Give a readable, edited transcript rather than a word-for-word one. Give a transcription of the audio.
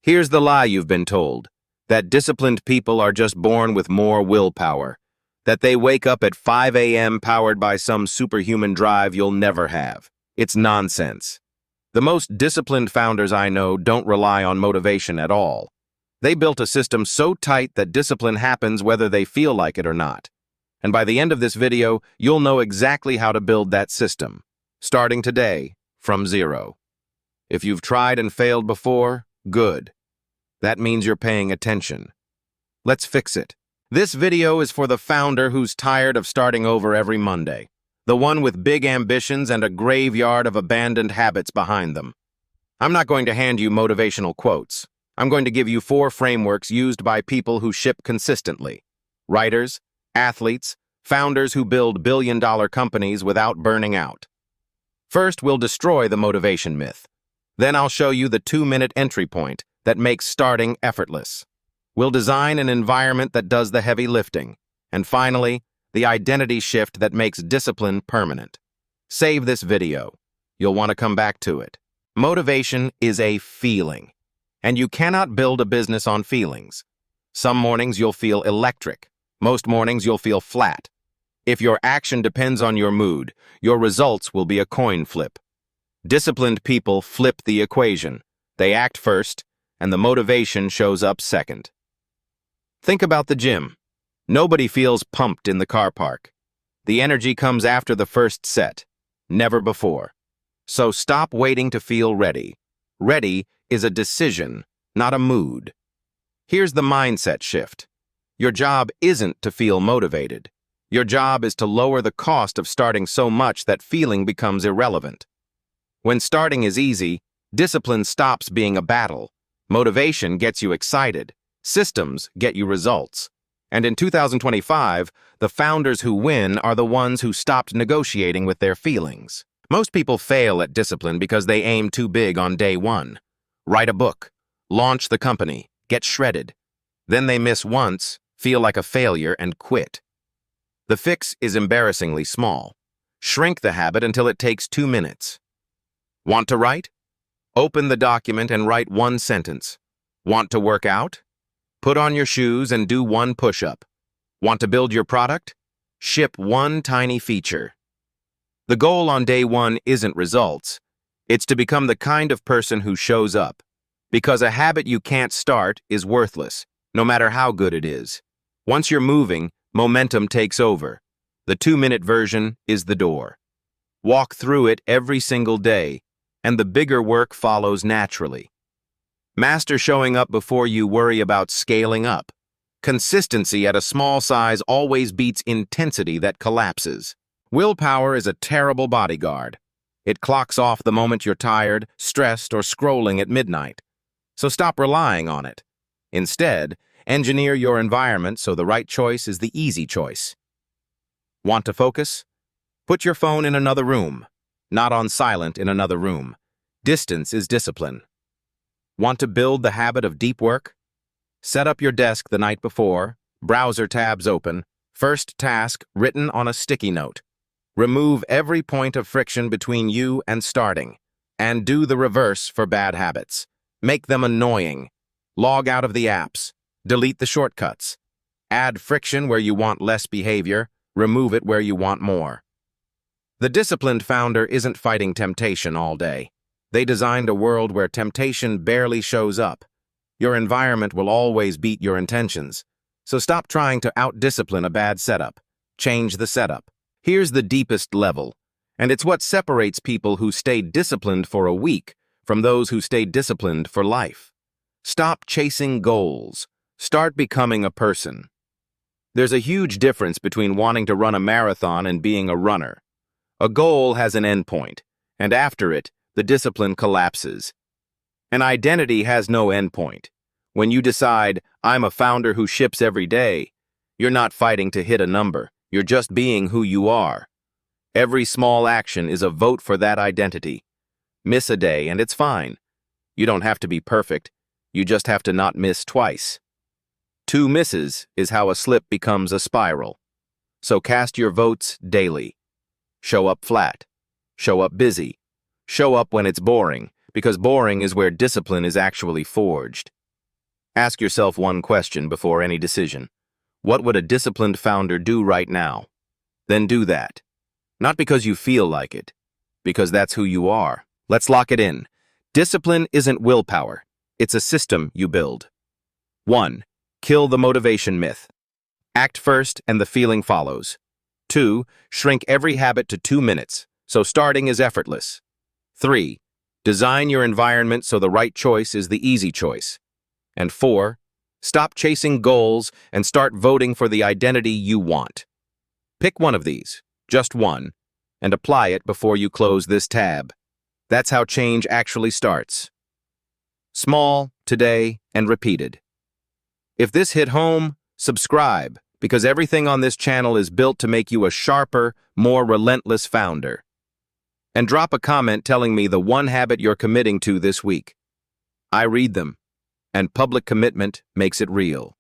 Here's the lie you've been told, that disciplined people are just born with more willpower, that they wake up at 5 a.m. powered by some superhuman drive you'll never have. It's nonsense. The most disciplined founders I know don't rely on motivation at all. They built a system so tight that discipline happens whether they feel like it or not. And by the end of this video, you'll know exactly how to build that system, starting today, from zero. If you've tried and failed before, good. That means you're paying attention. Let's fix it. This video is for the founder who's tired of starting over every Monday, the one with big ambitions and a graveyard of abandoned habits behind them. I'm not going to hand you motivational quotes. I'm going to give you 4 frameworks used by people who ship consistently. Writers, athletes, founders who build billion-dollar companies without burning out. First, we'll destroy the motivation myth. Then I'll show you the 2-minute entry point that makes starting effortless. We'll design an environment that does the heavy lifting. And finally, the identity shift that makes discipline permanent. Save this video. You'll want to come back to it. Motivation is a feeling, and you cannot build a business on feelings. Some mornings you'll feel electric. Most mornings you'll feel flat. If your action depends on your mood, your results will be a coin flip. Disciplined people flip the equation. They act first, and the motivation shows up second. Think about the gym. Nobody feels pumped in the car park. The energy comes after the first set, never before. So stop waiting to feel ready. Ready is a decision, not a mood. Here's the mindset shift. Your job isn't to feel motivated. Your job is to lower the cost of starting so much that feeling becomes irrelevant. When starting is easy, discipline stops being a battle. Motivation gets you excited. Systems get you results. And in 2025, the founders who win are the ones who stopped negotiating with their feelings. Most people fail at discipline because they aim too big on day one. Write a book, launch the company, get shredded. Then they miss once, feel like a failure, and quit. The fix is embarrassingly small. Shrink the habit until it takes 2 minutes. Want to write? Open the document and write 1 sentence. Want to work out? Put on your shoes and do 1 push-up. Want to build your product? Ship 1 tiny feature. The goal on day 1 isn't results. It's to become the kind of person who shows up. Because a habit you can't start is worthless, no matter how good it is. Once you're moving, momentum takes over. The 2-minute version is the door. Walk through it every single day, and the bigger work follows naturally. Master showing up before you worry about scaling up. Consistency at a small size always beats intensity that collapses. Willpower is a terrible bodyguard. It clocks off the moment you're tired, stressed, or scrolling at midnight. So stop relying on it. Instead, engineer your environment so the right choice is the easy choice. Want to focus? Put your phone in another room, not on silent in another room. Distance is discipline. Want to build the habit of deep work? Set up your desk the night before, browser tabs open, first task written on a sticky note. Remove every point of friction between you and starting, and do the reverse for bad habits. Make them annoying. Log out of the apps. Delete the shortcuts. Add friction where you want less behavior. Remove it where you want more. The disciplined founder isn't fighting temptation all day. They designed a world where temptation barely shows up. Your environment will always beat your intentions. So stop trying to out-discipline a bad setup. Change the setup. Here's the deepest level, and it's what separates people who stay disciplined for a week from those who stay disciplined for life. Stop chasing goals. Start becoming a person. There's a huge difference between wanting to run a marathon and being a runner. A goal has an endpoint, and after it, the discipline collapses. An identity has no endpoint. When you decide, I'm a founder who ships every day, you're not fighting to hit a number. You're just being who you are. Every small action is a vote for that identity. Miss a day and it's fine. You don't have to be perfect. You just have to not miss twice. 2 misses is how a slip becomes a spiral. So cast your votes daily. Show up flat. Show up busy. Show up when it's boring, because boring is where discipline is actually forged. Ask yourself one question before any decision. What would a disciplined founder do right now? Then do that. Not because you feel like it, because that's who you are. Let's lock it in. Discipline isn't willpower. It's a system you build. 1. Kill the motivation myth. Act first and the feeling follows. 2. Shrink every habit to 2 minutes, so starting is effortless. 3. Design your environment so the right choice is the easy choice. And 4. Stop chasing goals and start voting for the identity you want. Pick one of these, just one, and apply it before you close this tab. That's how change actually starts. Small, today, and repeated. If this hit home, subscribe, because everything on this channel is built to make you a sharper, more relentless founder. And drop a comment telling me the one habit you're committing to this week. I read them, and public commitment makes it real.